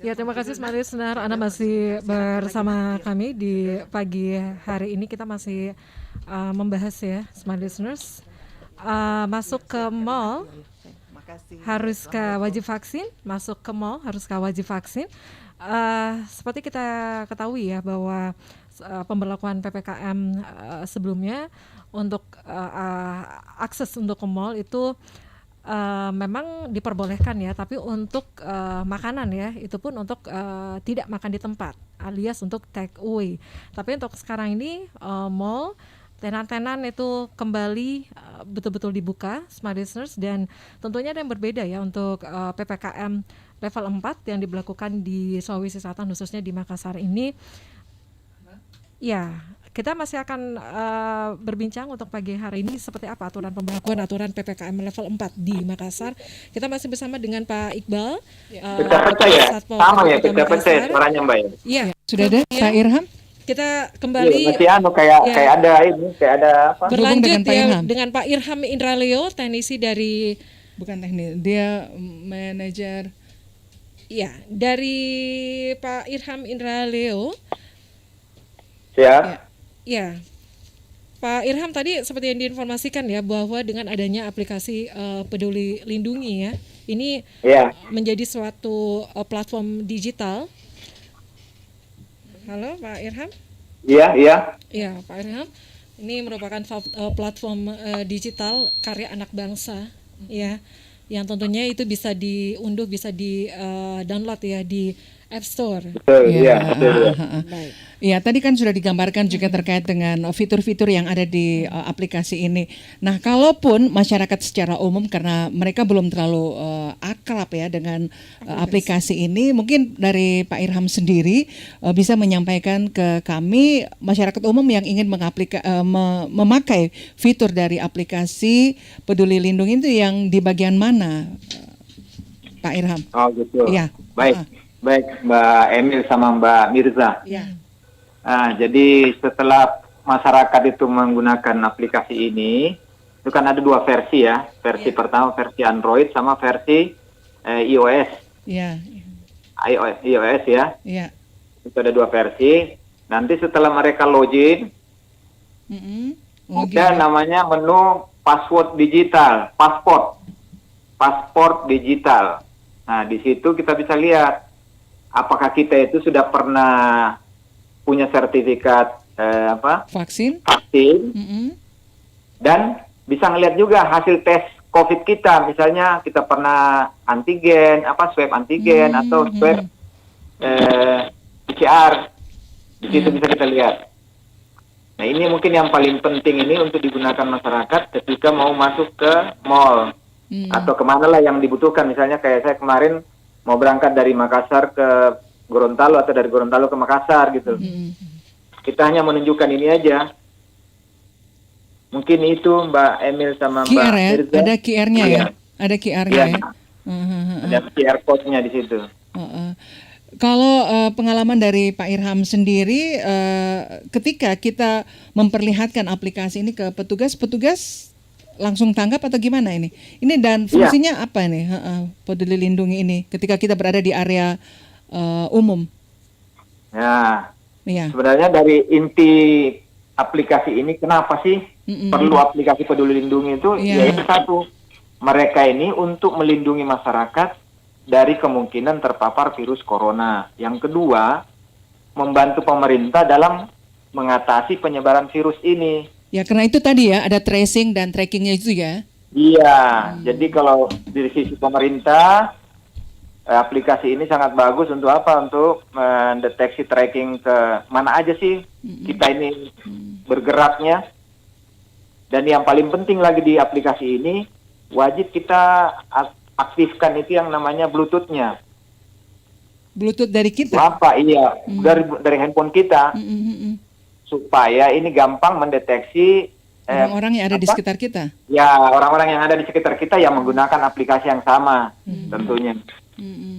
Ya, terima kasih Smart Listener. Anda masih bersama kami di pagi hari ini. Kita masih membahas ya, Smart Listeners. Masuk ke mall, haruskah wajib vaksin? Masuk ke mall, haruskah wajib vaksin? Seperti kita ketahui ya bahwa pemberlakuan PPKM sebelumnya untuk akses untuk ke mall itu memang diperbolehkan ya, tapi untuk makanan ya, itu pun untuk tidak makan di tempat, alias untuk take away. Tapi untuk sekarang ini mall, tenan-tenan itu kembali betul-betul dibuka, Smart Listeners, dan tentunya ada yang berbeda ya untuk PPKM level 4 yang diberlakukan di Sulawesi Selatan, khususnya di Makassar ini. Ya, kita masih akan berbincang untuk pagi hari ini seperti apa aturan pemberlakuan aturan PPKM level 4 di Makassar. Kita masih bersama dengan Pak Iqbal. Pecah-pecah ya? Sama ya, pecah-pecah ya suaranya Mbak ya? Iya. Sudah ada Pak Irham? Kita kembali kayak ada apa? Berlanjut dengan Pak Irham. dengan Pak Irham Indraleo, teknisi dari Bukan teknis, dia manajer. Ya, dari Pak Irham Indraleo. Ya. Ya, Pak Irham tadi seperti yang diinformasikan ya bahwa dengan adanya aplikasi Peduli Lindungi ya, ini menjadi suatu platform digital. Halo Pak Irham? Iya. Ya Pak Irham, ini merupakan platform digital karya anak bangsa ya, yang tentunya itu bisa diunduh, bisa di download ya di App Store. Betul. Baik. Ya, tadi kan sudah digambarkan juga terkait dengan fitur-fitur yang ada di aplikasi ini. Nah, kalaupun masyarakat secara umum karena mereka belum terlalu akrab ya dengan aplikasi ini, mungkin dari Pak Irham sendiri bisa menyampaikan ke kami masyarakat umum yang ingin memakai fitur dari aplikasi Peduli Lindungi itu yang di bagian mana, Pak Irham? Oh gitu. Ya. Baik Mbak Emil sama Mbak Mirza. Ya. Jadi setelah masyarakat itu menggunakan aplikasi ini, itu kan ada dua versi ya. Versi pertama versi Android sama versi iOS. Iya. iOS ya. Iya. Itu ada dua versi. Nanti setelah mereka login, ada namanya menu password digital, pasport digital. Nah, di situ kita bisa lihat apakah kita itu sudah pernah punya sertifikat vaksin, dan bisa ngelihat juga hasil tes COVID kita, misalnya kita pernah antigen, swab antigen atau swab PCR, di situ bisa kita lihat. Nah, ini mungkin yang paling penting ini untuk digunakan masyarakat ketika mau masuk ke mall atau kemana lah yang dibutuhkan, misalnya kayak saya kemarin mau berangkat dari Makassar ke Gorontalo atau dari Gorontalo ke Makassar gitu. Kita hanya menunjukkan ini aja. Mungkin itu Mbak Emil sama QR Mbak ya? Mirza. Ada QR-nya ya? Ada QR-nya ya? Ada QR code-nya di situ. Kalau pengalaman dari Pak Irham sendiri, ketika kita memperlihatkan aplikasi ini ke petugas langsung tanggap atau gimana ini? Ini dan fungsinya apa nih Peduli Lindungi ini ketika kita berada di area umum? Ya. Sebenarnya dari inti aplikasi ini kenapa sih perlu aplikasi Peduli Lindungi itu? Yaitu satu, mereka ini untuk melindungi masyarakat dari kemungkinan terpapar virus corona. Yang kedua, membantu pemerintah dalam mengatasi penyebaran virus ini. Ya, karena itu tadi ya, ada tracing dan trackingnya itu ya. Iya, jadi kalau dari sisi pemerintah, aplikasi ini sangat bagus untuk apa? Untuk mendeteksi tracking ke mana aja sih kita ini bergeraknya. Dan yang paling penting lagi di aplikasi ini, wajib kita aktifkan itu yang namanya Bluetooth-nya. Bluetooth dari kita? Apa? Iya, dari handphone kita. Supaya ini gampang mendeteksi orang-orang yang ada di sekitar kita. Ya, orang-orang yang ada di sekitar kita yang menggunakan aplikasi yang sama tentunya.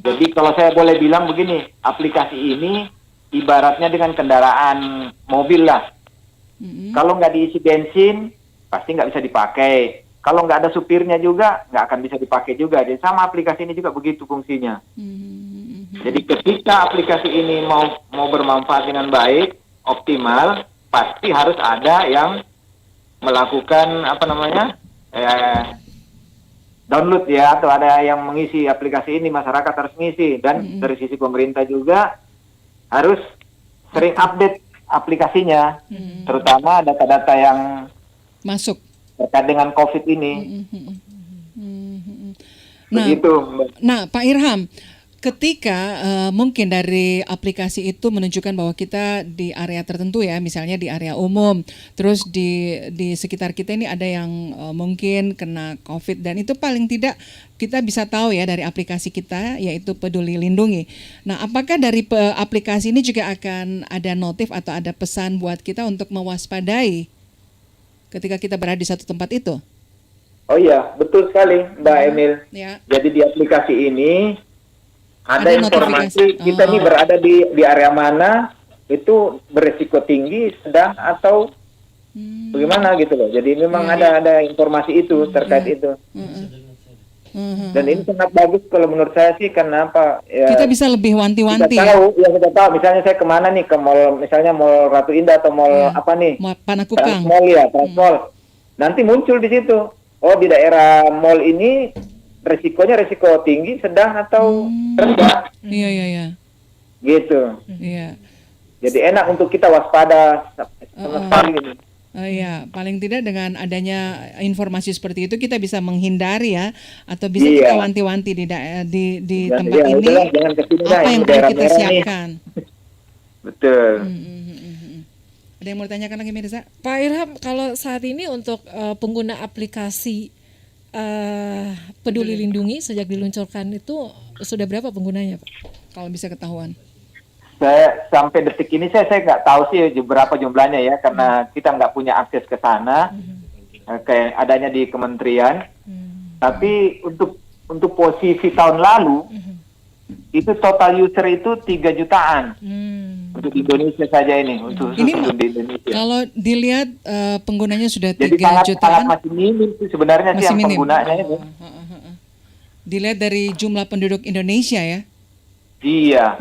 Jadi kalau saya boleh bilang begini, aplikasi ini ibaratnya dengan kendaraan mobil lah. Kalau nggak diisi bensin, pasti nggak bisa dipakai. Kalau nggak ada supirnya juga, nggak akan bisa dipakai juga. Jadi sama aplikasi ini juga begitu fungsinya. Jadi ketika aplikasi ini mau bermanfaat dengan baik, optimal, pasti harus ada yang melakukan download ya, atau ada yang mengisi aplikasi ini, masyarakat harus mengisi, dan dari sisi pemerintah juga harus sering update aplikasinya, terutama data-data yang Masuk. terkait dengan COVID ini. Begitu. Nah, Pak Irham, ketika mungkin dari aplikasi itu menunjukkan bahwa kita di area tertentu ya, misalnya di area umum, terus di sekitar kita ini ada yang mungkin kena COVID, dan itu paling tidak kita bisa tahu ya dari aplikasi kita, yaitu Peduli Lindungi. Nah, apakah dari aplikasi ini juga akan ada notif atau ada pesan buat kita untuk mewaspadai ketika kita berada di satu tempat itu? Oh iya, betul sekali Mbak Emil. Ya. Jadi di aplikasi ini ada Ada informasi notifikasi. kita nih berada di area mana, itu beresiko tinggi, sedang, atau bagaimana gitu loh. Jadi memang ada informasi itu terkait itu. Dan ini sangat bagus kalau menurut saya sih, karena apa? Ya, Kita bisa lebih wanti-wanti kita ya. tahu, kita tahu. Misalnya saya kemana nih, ke mall, misalnya Mall Ratu Indah atau mall apa nih? Panakukang. Transmall ya, Transmall. Nanti muncul di situ. Oh, di daerah mall ini resikonya resiko tinggi, sedang, atau rendah. Iya. Gitu. Iya. Jadi enak untuk kita waspada sama sekali ini. Iya, paling tidak dengan adanya informasi seperti itu kita bisa menghindari ya, atau bisa Iya. kita wanti-wanti di Dan tempat ya, ini udahlah, jangan kesini dah, apa ini yang perlu daerah kita merah nih. siapkan. Betul. Ada yang mau ditanyakan lagi, Mirza? Pak Irham, kalau saat ini untuk pengguna aplikasi Peduli Lindungi sejak diluncurkan itu sudah berapa penggunanya, Pak? Kalau bisa ketahuan. Saya sampai detik ini saya nggak tahu sih berapa jumlahnya ya, karena kita nggak punya akses ke sana, kayak adanya di kementerian. Tapi untuk posisi tahun lalu itu total user itu 3 jutaan untuk Indonesia saja ini, untuk Ini di Indonesia. Kalau dilihat penggunanya sudah 3 Jadi sangat jutaan, masih minim sih sebenarnya sih masih yang minim. penggunanya itu. Dilihat dari jumlah penduduk Indonesia ya. Iya.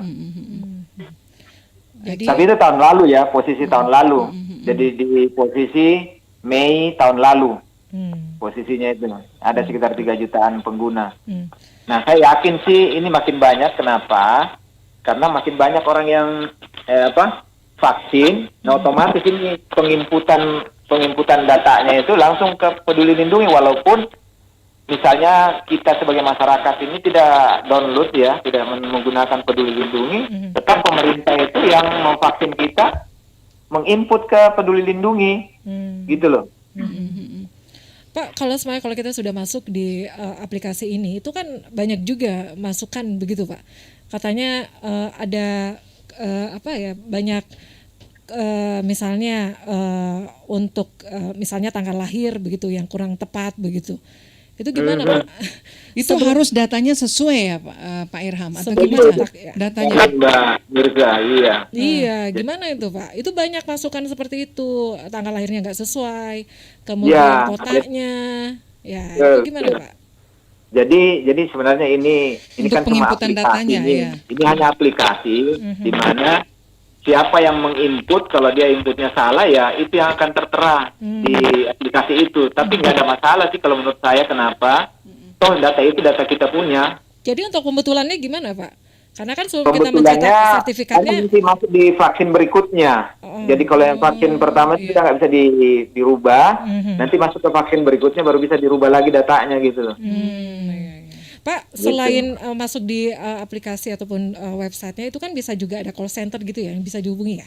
Jadi Tapi itu tahun lalu ya, posisi tahun lalu. Jadi di posisi Mei tahun lalu. Posisinya itu ada sekitar 3 jutaan pengguna. Nah, saya yakin sih ini makin banyak. Kenapa? Karena makin banyak orang yang vaksin. Nah, otomatis ini penginputan datanya itu langsung ke Peduli Lindungi, walaupun misalnya kita sebagai masyarakat ini tidak download ya, tidak menggunakan Peduli Lindungi, tetap pemerintah itu yang memvaksin kita menginput ke Peduli Lindungi, gitu loh. Pak, kalau kita sudah masuk di aplikasi ini, itu kan banyak juga masukan begitu, Pak. Katanya ada banyak misalnya untuk misalnya tanggal lahir begitu yang kurang tepat begitu. Itu gimana, Pak? itu harus datanya sesuai ya, Pak Irham, atau Sebelum gimana cetak, ya. datanya? Mbak Mirza, iya. Iya, gimana itu, Pak? Itu banyak masukan seperti itu, tanggal lahirnya nggak sesuai, kemudian Ya, kotanya, ya itu gimana, Pak? Jadi sebenarnya ini Untuk kan cuma penginputan aplikasi, datanya, ya. ini hanya aplikasi di mana siapa yang menginput, kalau dia inputnya salah ya itu yang akan tertera di aplikasi itu. Tapi nggak ada masalah sih kalau menurut saya. Kenapa? Toh data itu data kita punya. Jadi untuk pembetulannya gimana, Pak? Karena kan sebelum kita mencetak Pembetulannya sertifikatnya, nanti masuk di vaksin berikutnya. Jadi kalau yang vaksin pertama itu kita nggak bisa dirubah, nanti masuk ke vaksin berikutnya baru bisa dirubah lagi datanya gitu loh. Pak, selain masuk di aplikasi ataupun websitenya, itu kan bisa juga ada call center gitu ya, yang bisa dihubungi ya?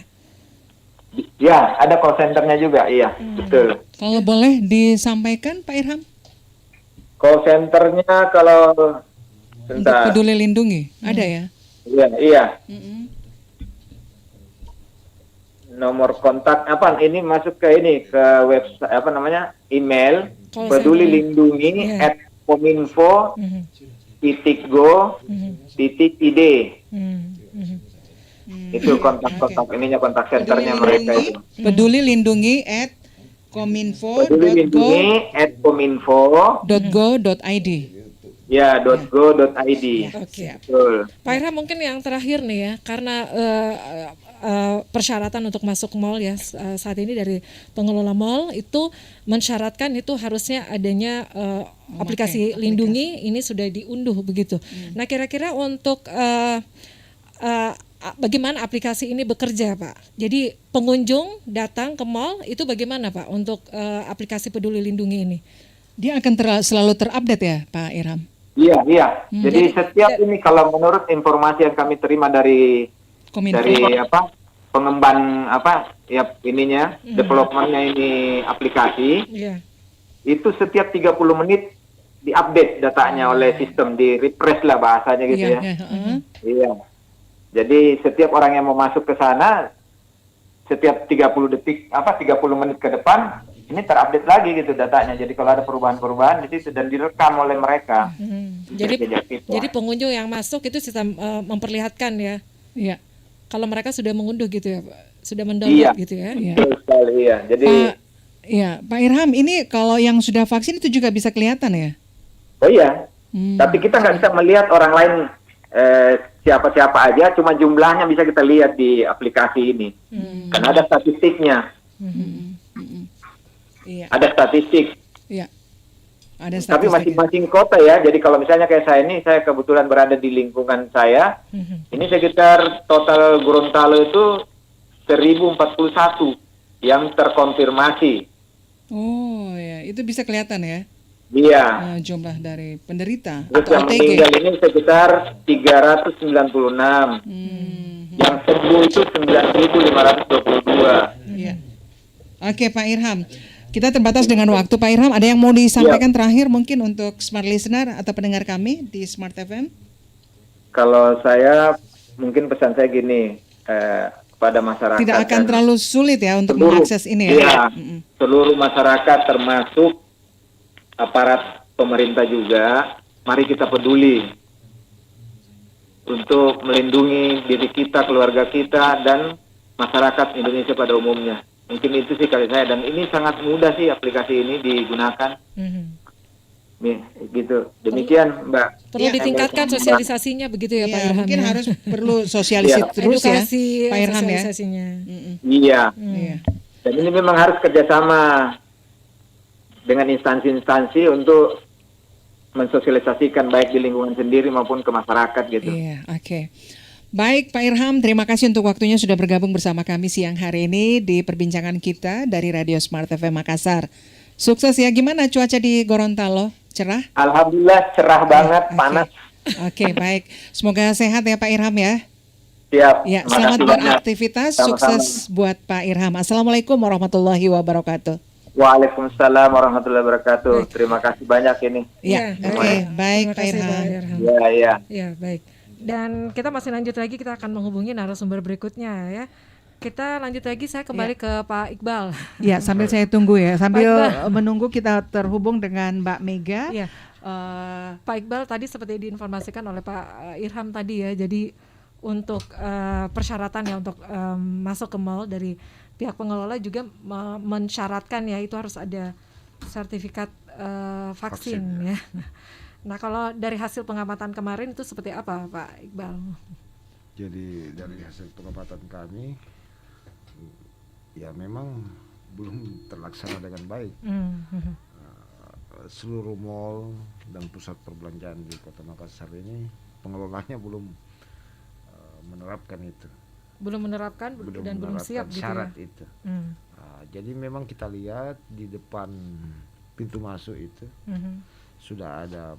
Ya, ada call centernya juga, iya, betul. Kalau boleh disampaikan, Pak Irham, Call centernya kalau untuk sebentar. Peduli Lindungi ada ya? Iya. Nomor kontak apa? Ini masuk ke website email Call Peduli center. Lindungi Iya. @kominfo.go.id. Itu kontak kontak centernya mereka itu. Peduli Lindungi Peduli Lindungi @kominfo.go.id. Ya, .go.id. Oke. Betul. Pak Irham, mungkin yang terakhir nih ya, karena persyaratan untuk masuk mall ya saat ini dari pengelola mall itu mensyaratkan itu harusnya adanya aplikasi Lindungi ini sudah diunduh begitu. Nah, kira-kira untuk bagaimana aplikasi ini bekerja, Pak? Jadi pengunjung datang ke mall itu bagaimana, Pak, untuk aplikasi Peduli Lindungi ini? Dia akan selalu terupdate ya, Pak Irham? Iya, iya. Jadi setiap ini kalau menurut informasi yang kami terima dari Kominfo. pengemban developmentnya ini aplikasi, itu setiap 30 menit diupdate datanya oleh sistem, di refresh lah bahasanya gitu ya. Iya. Jadi setiap orang yang mau masuk ke sana setiap 30 menit ke depan ini terupdate lagi gitu datanya. Jadi kalau ada perubahan-perubahan di situ dan direkam oleh mereka. Jadi pengunjung yang masuk itu sistem memperlihatkan ya. Iya. Kalau mereka sudah mengunduh gitu ya, Pak. Sudah mendownload gitu ya. Betul sekali, iya. Jadi Pak Irham, ini kalau yang sudah vaksin itu juga bisa kelihatan ya? Oh iya. Tapi kita nggak bisa melihat orang lain siapa-siapa aja, cuma jumlahnya bisa kita lihat di aplikasi ini. Karena ada statistiknya. Iya. Ada statistik. Iya. Ada statistik. Tapi masing-masing kota ya. Jadi kalau misalnya kayak saya kebetulan berada di lingkungan saya. Ini sekitar total Gorontalo itu 1041 yang terkonfirmasi. Oh ya, itu bisa kelihatan ya? Iya. Jumlah dari penderita Terus atau yang OTG. meninggal ini sekitar 396. Yang sembuh itu 9.522. Iya. Oke, Pak Irham. Kita terbatas dengan waktu, Pak Irham. Ada yang mau disampaikan terakhir mungkin untuk smart listener atau pendengar kami di Smart FM? Kalau saya mungkin pesan saya gini kepada masyarakat. Tidak akan terlalu sulit ya untuk mengakses ini ya? Iya, seluruh masyarakat termasuk aparat pemerintah juga. Mari kita peduli untuk melindungi diri kita, keluarga kita, dan masyarakat Indonesia pada umumnya. Mungkin itu sih kali saya, dan ini sangat mudah sih aplikasi ini digunakan. Nih, gitu. Demikian, Mbak. Perlu ditingkatkan sosialisasinya begitu ya, Pak Irham. Mungkin ya? harus perlu sosialisasi terus edukasi, ya, Pak Irham ya. Iya. Dan ini memang harus kerjasama dengan instansi-instansi untuk mensosialisasikan baik di lingkungan sendiri maupun ke masyarakat gitu. Iya, oke. Baik Pak Irham, terima kasih untuk waktunya sudah bergabung bersama kami siang hari ini di perbincangan kita dari Radio Smart FM Makassar. Sukses ya, gimana cuaca di Gorontalo? Cerah? Alhamdulillah cerah banget, panas. Oke, baik. Semoga sehat ya Pak Irham ya. Siap. Ya, selamat beraktivitas, sukses buat Pak Irham. Assalamualaikum warahmatullahi wabarakatuh. Waalaikumsalam warahmatullahi wabarakatuh. Terima kasih banyak ini. Ya, oke, baik Pak Irham. Ya, baik. Dan kita masih lanjut lagi, kita akan menghubungi narasumber berikutnya ya. Kita lanjut lagi, saya kembali ke Pak Iqbal. Ya, sambil saya tunggu ya, sambil menunggu kita terhubung dengan Mbak Mega. Ya. Pak Iqbal tadi seperti diinformasikan oleh Pak Irham tadi ya, jadi untuk persyaratan ya untuk masuk ke mall dari pihak pengelola juga mensyaratkan ya itu harus ada sertifikat vaksin ya. Nah, kalau dari hasil pengamatan kemarin itu seperti apa, Pak Iqbal? Jadi dari hasil pengamatan kami, ya memang belum terlaksana dengan baik. Seluruh mal dan pusat perbelanjaan di Kota Makassar ini pengelolanya belum menerapkan itu. Belum menerapkan dan belum siap gitu syarat ya? itu. Jadi memang kita lihat di depan pintu masuk itu sudah ada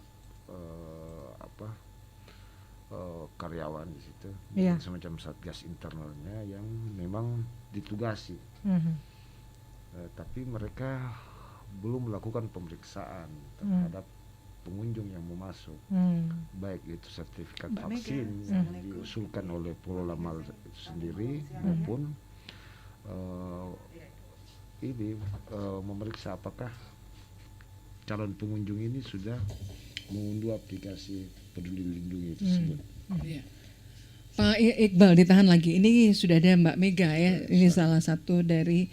karyawan di situ, semacam satgas internalnya yang memang ditugasi, tapi mereka belum melakukan pemeriksaan terhadap pengunjung yang mau masuk, baik itu sertifikat vaksin yang diusulkan oleh pengelola mal itu sendiri maupun memeriksa apakah calon pengunjung ini sudah mengunduh aplikasi Peduli Lindungi tersebut. Pak Iqbal, ditahan lagi. Ini sudah ada Mbak Mega ya. Ini salah satu dari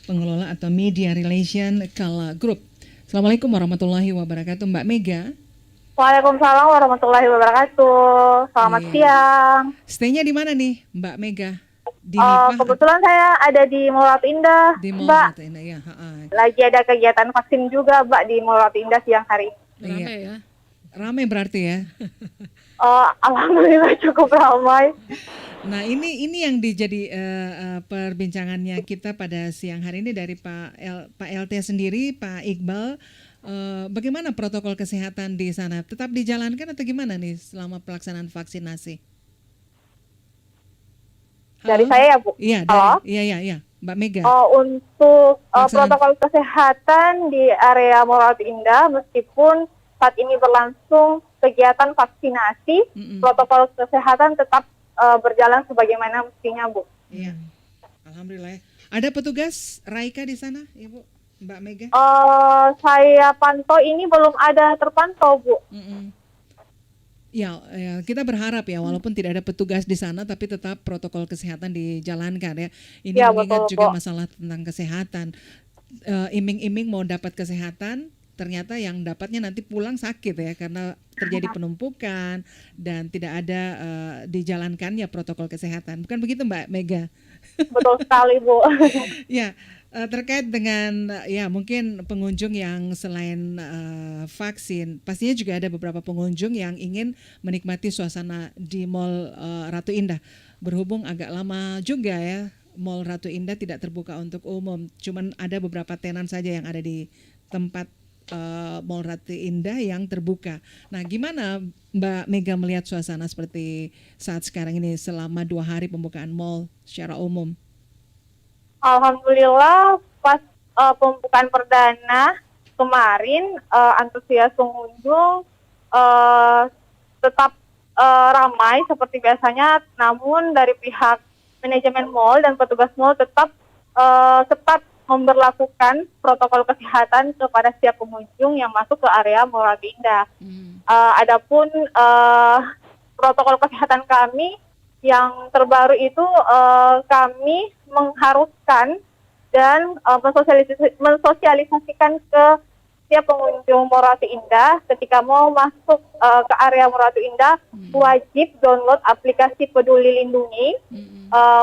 pengelola atau media relation Kala Group. Assalamualaikum warahmatullahi wabarakatuh, Mbak Mega. Waalaikumsalam warahmatullahi wabarakatuh. Selamat Iya. siang. Stay-nya di mana nih, Mbak Mega? Di Nipah Kebetulan saya ada di Mall Ratu Indah, di Mall Mbak. Ratu Indah ya. Lagi ada kegiatan vaksin juga, Mbak, di Mall Ratu Indah siang hari ini. Ramai ya. Ramai berarti ya. Alhamdulillah cukup ramai. Nah, ini yang dijadi perbincangannya kita pada siang hari ini dari Pak LT sendiri, Pak Iqbal. Bagaimana protokol kesehatan di sana? Tetap dijalankan atau gimana nih selama pelaksanaan vaksinasi? Dari Halo? saya ya, Bu. Iya, Halo? iya, Mbak Mega. Untuk Pelaksanaan. protokol kesehatan di area Mall Ratu Indah, meskipun saat ini berlangsung kegiatan vaksinasi, protokol kesehatan tetap berjalan sebagaimana mestinya, Bu. Iya. Alhamdulillah. Ada petugas Raika di sana, Ibu, Mbak Mega? Saya pantau ini belum ada terpantau, Bu. Ya, kita berharap ya walaupun tidak ada petugas di sana tapi tetap protokol kesehatan dijalankan ya. Ini Ya, mengingat betul, juga Bu. masalah tentang kesehatan. Iming-iming mau dapat kesehatan, ternyata yang dapatnya nanti pulang sakit ya karena terjadi penumpukan dan tidak ada dijalankannya protokol kesehatan. Bukan begitu, Mbak Mega? Betul sekali, Bu. Ya, terkait dengan ya mungkin pengunjung yang selain vaksin, pastinya juga ada beberapa pengunjung yang ingin menikmati suasana di Mall Ratu Indah. Berhubung agak lama juga ya, Mall Ratu Indah tidak terbuka untuk umum, cuman ada beberapa tenan saja yang ada di tempat Mall Ratu Indah yang terbuka. Nah, gimana Mbak Mega melihat suasana seperti saat sekarang ini selama 2 hari pembukaan mall secara umum? Alhamdulillah pas pembukaan perdana kemarin antusias pengunjung tetap ramai seperti biasanya, namun dari pihak manajemen mall dan petugas mall tetap ketat memberlakukan protokol kesehatan kepada setiap pengunjung yang masuk ke area Mall Ratu Indah. Adapun protokol kesehatan kami yang terbaru itu kami mengharuskan dan mensosialisasikan ke setiap pengunjung Mall Ratu Indah ketika mau masuk ke area Mall Ratu Indah wajib download aplikasi Peduli Lindungi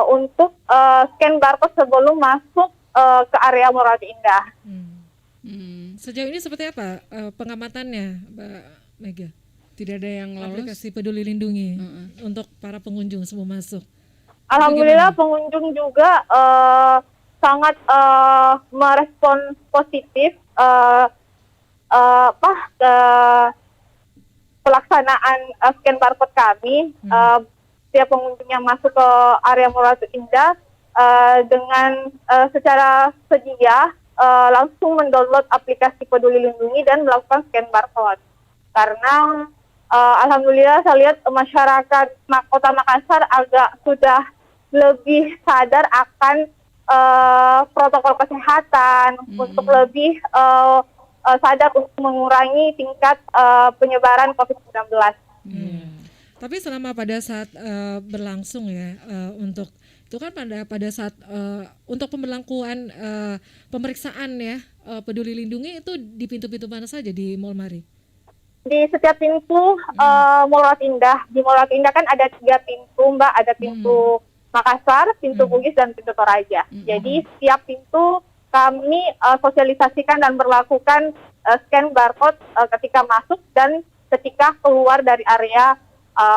untuk scan barcode sebelum masuk ke area Mall Ratu Indah. Sejauh ini seperti apa pengamatannya, Mbak Mega? Tidak ada yang lolos? Aplikasi Peduli Lindungi untuk para pengunjung semua masuk. Alhamdulillah pengunjung juga sangat merespon positif pelaksanaan scan barcode kami. Setiap pengunjung yang masuk ke area Mall Ratu Indah dengan secara sedia langsung mendownload aplikasi Peduli Lindungi dan melakukan scan barcode. Karena alhamdulillah saya lihat masyarakat Kota Makassar agak sudah lebih sadar akan protokol kesehatan, untuk lebih sadar untuk mengurangi tingkat penyebaran COVID-19. Tapi selama pada saat berlangsung ya untuk itu kan pada saat untuk pemberlakuan pemeriksaan ya Peduli Lindungi itu di pintu-pintu mana saja di Mall Mari? Di setiap pintu Mall Ratu Indah. Di Mall Ratu Indah kan ada 3 pintu, Mbak. Ada pintu Makassar, pintu Bugis, dan pintu Toraja. Jadi setiap pintu kami sosialisasikan dan berlakukan scan barcode ketika masuk dan ketika keluar dari area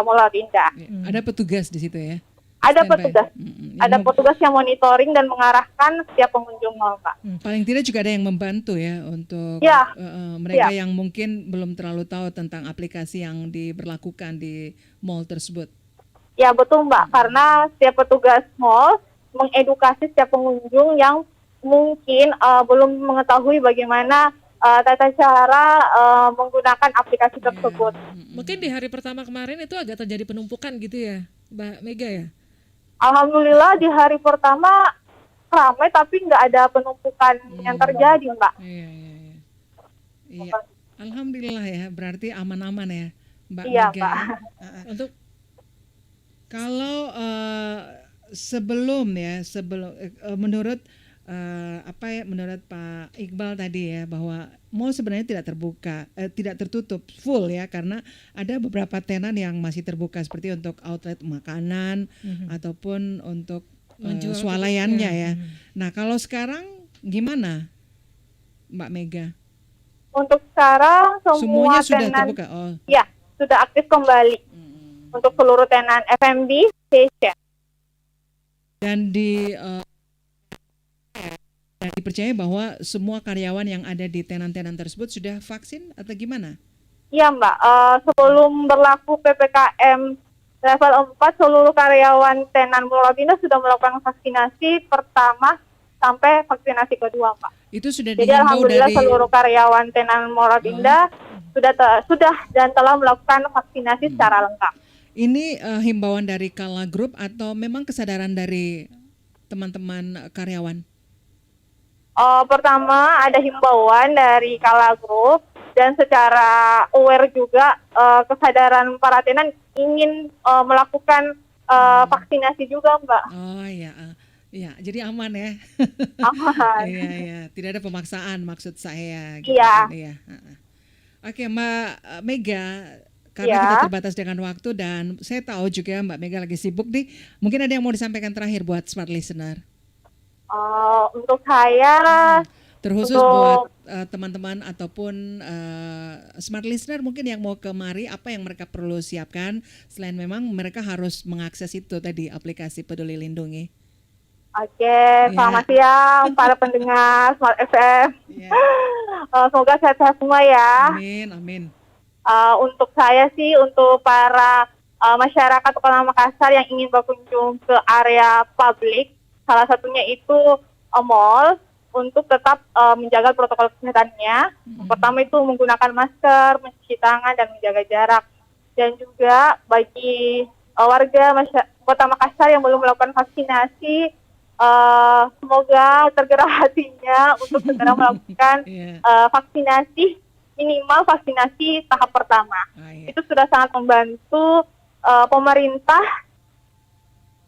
Mall Ratu Indah. Ada petugas di situ ya? Ada Standby. petugas. Ada petugas yang monitoring dan mengarahkan setiap pengunjung mall, Pak. Paling tidak juga ada yang membantu ya untuk Ya. mereka yang mungkin belum terlalu tahu tentang aplikasi yang diberlakukan di mall tersebut. Ya betul, Mbak, karena setiap petugas mall mengedukasi setiap pengunjung yang mungkin belum mengetahui bagaimana tata cara menggunakan aplikasi tersebut. Mungkin di hari pertama kemarin itu agak terjadi penumpukan gitu ya, Mbak Mega ya? Alhamdulillah di hari pertama ramai tapi nggak ada penumpukan yang terjadi, Mbak. Iya. Alhamdulillah ya, berarti aman-aman ya, Mbak Iya, Mega. Pak. Untuk Kalau sebelum menurut apa ya menurut Pak Iqbal tadi ya, bahwa mall sebenarnya tidak terbuka, tidak tertutup full ya, karena ada beberapa tenan yang masih terbuka seperti untuk outlet makanan ataupun untuk Menjual swalayannya produknya. ya. Nah kalau sekarang gimana Mbak Mega? Untuk sekarang Semuanya semua sudah tenan terbuka? Oh. ya sudah aktif kembali untuk seluruh tenan F&B, Asia. Dan dan dipercaya bahwa semua karyawan yang ada di tenan-tenan tersebut sudah vaksin atau gimana? Iya Mbak, sebelum berlaku PPKM level 4, seluruh karyawan tenan Mall Rapindo sudah melakukan vaksinasi pertama sampai vaksinasi kedua Mbak. Itu sudah Jadi dihimbau alhamdulillah dari seluruh karyawan tenan Mall Rapindo sudah dan telah melakukan vaksinasi secara lengkap. ini himbauan dari Kala Group atau memang kesadaran dari teman-teman karyawan? Pertama ada himbauan dari Kala Group dan secara aware juga kesadaran para tenan ingin melakukan vaksinasi juga Mbak. Oh iya, iya, jadi aman ya. Aman. Iya, tidak ada pemaksaan maksud saya. Gitu Iya. kan, iya. Oke, Mbak Mega, karena Iya. kita terbatas dengan waktu dan saya tahu juga Mbak Mega lagi sibuk nih. Mungkin ada yang mau disampaikan terakhir buat smart listener. Untuk saya Terkhusus Untuk- buat teman-teman ataupun smart listener mungkin yang mau kemari, apa yang mereka perlu siapkan selain memang mereka harus mengakses itu tadi aplikasi Peduli Lindungi. Oke, selamat siang para pendengar Smart FM. Iya. Semoga sehat-sehat semua ya. Amin, amin. Untuk saya sih, untuk para masyarakat Kota Makassar yang ingin berkunjung ke area publik, salah satunya itu mall, untuk tetap menjaga protokol kesehatannya. Pertama itu menggunakan masker, mencuci tangan, dan menjaga jarak. Dan juga bagi warga Kota Makassar yang belum melakukan vaksinasi, semoga tergerak hatinya untuk segera melakukan Iya. vaksinasi, minimal vaksinasi tahap pertama. Iya. Itu sudah sangat membantu pemerintah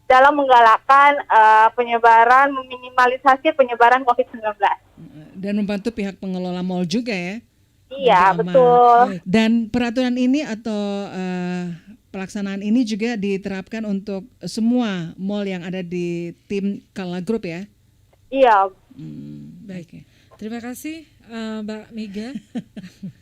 dalam menggalakkan penyebaran, meminimalisasi penyebaran COVID-19. Dan membantu pihak pengelola mall juga ya. Iya, Aman. betul. Dan peraturan ini atau pelaksanaan ini juga diterapkan untuk semua mall yang ada di tim Kala Group ya. Iya. Baik. Oke. Terima kasih Mbak Mega.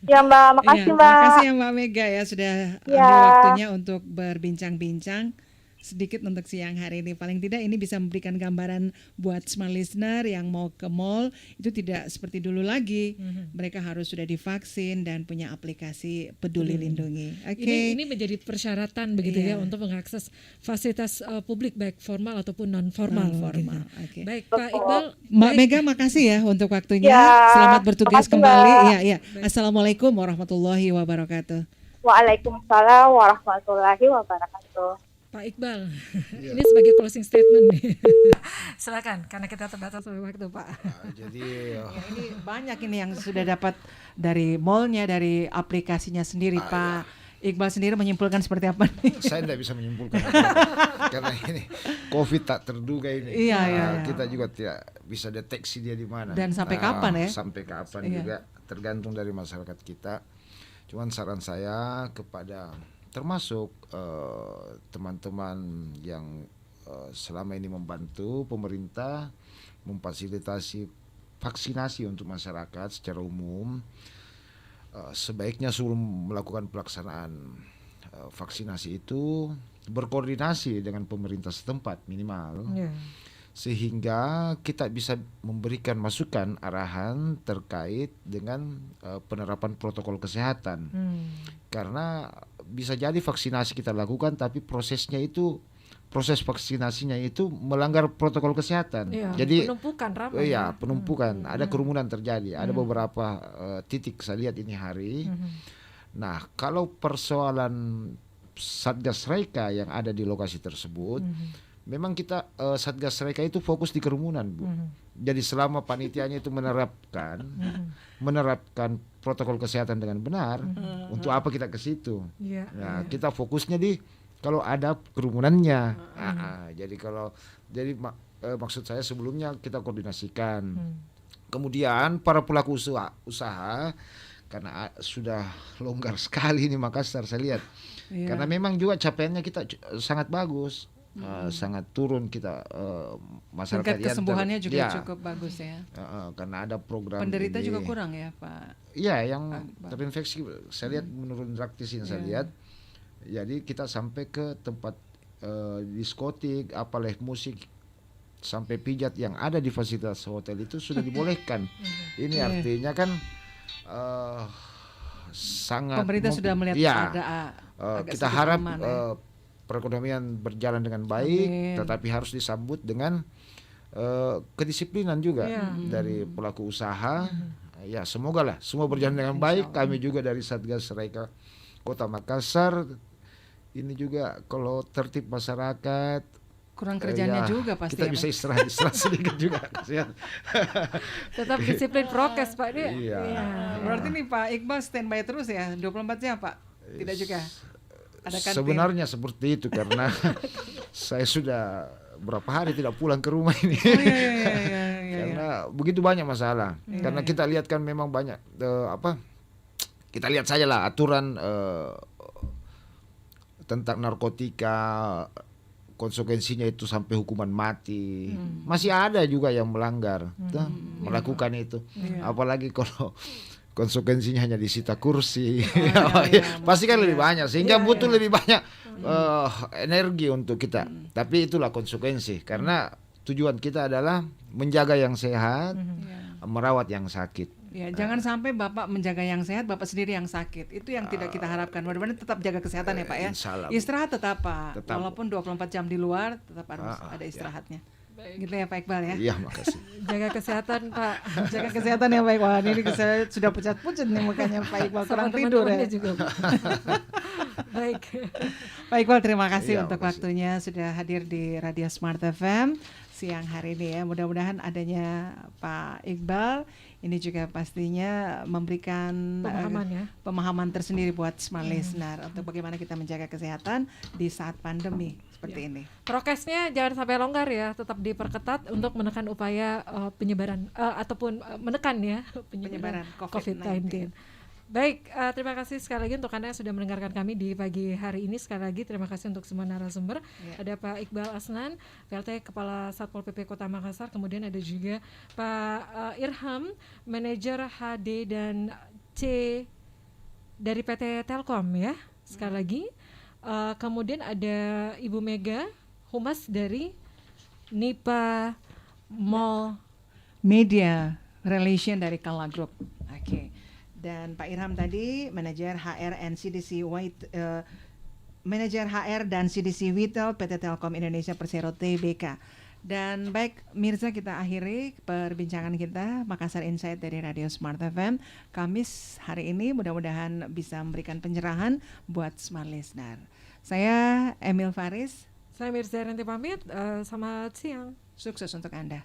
Ya Mbak, makasih Iya, Mbak. terima kasih ya Mbak Mega ya sudah ambil Ya. waktunya untuk berbincang-bincang sedikit untuk siang hari ini. Paling tidak ini bisa memberikan gambaran buat smart listener yang mau ke mall, itu tidak seperti dulu lagi. Mereka harus sudah divaksin dan punya aplikasi Peduli Lindungi. Oke. Ini menjadi persyaratan begitu Iya. ya untuk mengakses fasilitas publik baik formal ataupun non formal. Non-formal, oke. Baik Pak Iqbal. Mbak baik. Mega makasih ya untuk waktunya. Ya, Selamat bertugas makasih, kembali. Mbak. Iya, iya. Assalamualaikum warahmatullahi wabarakatuh. Waalaikumsalam warahmatullahi wabarakatuh. Pak Iqbal, ini sebagai closing statement nih. Silakan, karena kita terbatas oleh waktu Pak. Jadi Ya, ini banyak ini yang sudah dapat dari mallnya, dari aplikasinya sendiri. Pak Iqbal sendiri menyimpulkan seperti apa nih? saya tidak bisa menyimpulkan apa-apa. Karena ini COVID tak terduga ini. Iya, iya, iya. Kita juga tidak bisa deteksi dia di mana. Dan sampai kapan ya? Sampai kapan Iya. juga tergantung dari masyarakat kita. Cuman saran saya kepada termasuk teman-teman yang selama ini membantu pemerintah memfasilitasi vaksinasi untuk masyarakat secara umum, sebaiknya sebelum melakukan pelaksanaan vaksinasi itu berkoordinasi dengan pemerintah setempat minimal, Ya. sehingga kita bisa memberikan masukan arahan terkait dengan penerapan protokol kesehatan. Karena bisa jadi vaksinasi kita lakukan tapi proses vaksinasinya itu melanggar protokol kesehatan. Iya, Jadi penumpukan ramai. iya, penumpukan, ada kerumunan terjadi. Ada beberapa titik saya lihat ini hari. Nah, kalau persoalan Satgas Reka yang ada di lokasi tersebut, memang kita Satgas Reka itu fokus di kerumunan, Bu. Jadi selama panitianya itu menerapkan protokol kesehatan dengan benar, untuk apa kita ke situ? Iya, Nah, kita fokusnya di kalau ada kerumunannya. Jadi maksud saya sebelumnya kita koordinasikan. Kemudian para pelaku usaha karena sudah longgar sekali nih Makassar saya lihat. Karena memang juga capaiannya kita sangat bagus. Sangat turun kita masyarakat tingkat kesembuhannya juga cukup bagus ya. Karena ada program penderita ini. juga kurang ya Pak. Iya, yang terinfeksi saya lihat menurun drastis yang saya lihat. Jadi kita sampai ke tempat diskotik, apa live musik, sampai pijat yang ada di fasilitas hotel itu sudah dibolehkan. Ini artinya kan sangat pemerintah sudah melihat agak kita harap perekonomian berjalan dengan baik, tetapi harus disambut dengan kedisiplinan juga dari pelaku usaha. Ya, semoga lah semua berjalan dengan baik. Kami juga dari Satgas Raika Kota Makassar ini juga kalau tertib masyarakat kurang kerjanya juga pasti kita bisa istirahat sedikit juga. Tetap disiplin prokes Pak dia. Iya. Berarti nih Pak Iqbal standby terus ya 24 jam Pak? Tidak juga? Ada kantin? Sebenarnya seperti itu karena saya sudah berapa hari tidak pulang ke rumah ini. Karena begitu banyak masalah. Karena kita lihat kan memang banyak kita lihat saja lah aturan tentang narkotika, konsekuensinya itu sampai hukuman mati. Masih ada juga yang melanggar, melakukan itu. Apalagi kalau konsekuensinya hanya disita kursi, pasti kan lebih banyak. Sehingga butuh lebih banyak energi untuk kita. Tapi itulah konsekuensi. Karena tujuan kita adalah menjaga yang sehat, merawat yang sakit. Ya, jangan sampai Bapak menjaga yang sehat, Bapak sendiri yang sakit. Itu yang tidak kita harapkan. Mudah-mudahan tetap jaga kesehatan ya Pak ya. Istirahat tetap Pak. Walaupun 24 jam di luar tetap harus ada istirahatnya. Gitu ya Pak Iqbal ya. Iya, makasih. Jaga kesehatan Pak. Jaga kesehatan ya Pak Iqbal. Ini saya sudah pucat-pucat nih mukanya Pak Iqbal, kurang tidur ya. Juga, baik. Pak Iqbal, terima kasih untuk waktunya sudah hadir di Radio Smart FM siang hari ini ya. Mudah-mudahan adanya Pak Iqbal ini juga pastinya memberikan pemahaman tersendiri buat smart listener untuk bagaimana kita menjaga kesehatan di saat pandemi seperti ini. Prokesnya jangan sampai longgar ya, tetap diperketat untuk menekan upaya penyebaran ataupun menekan ya penyebaran COVID-19. Baik, terima kasih sekali lagi untuk Anda yang sudah mendengarkan kami di pagi hari ini. Sekali lagi terima kasih untuk semua narasumber. Ada Pak Iqbal Asnan, PLT Kepala Satpol PP Kota Makassar. Kemudian ada juga Pak Irham, Manajer HD dan C dari PT Telkom ya. Sekali lagi. Kemudian ada Ibu Mega, Humas dari Nipa Mall Media Relation dari Kala Group. Oke. Dan Pak Irham tadi Manajer HR Manajer HR dan CDC Vital PT Telkom Indonesia Persero Tbk. Dan baik Mirza, kita akhiri perbincangan kita Makassar Insight dari Radio Smart FM Kamis hari ini. Mudah-mudahan bisa memberikan pencerahan buat smart listener. Saya Emil Faris. Saya Mirza Ranti pamit. Selamat siang. Sukses untuk Anda.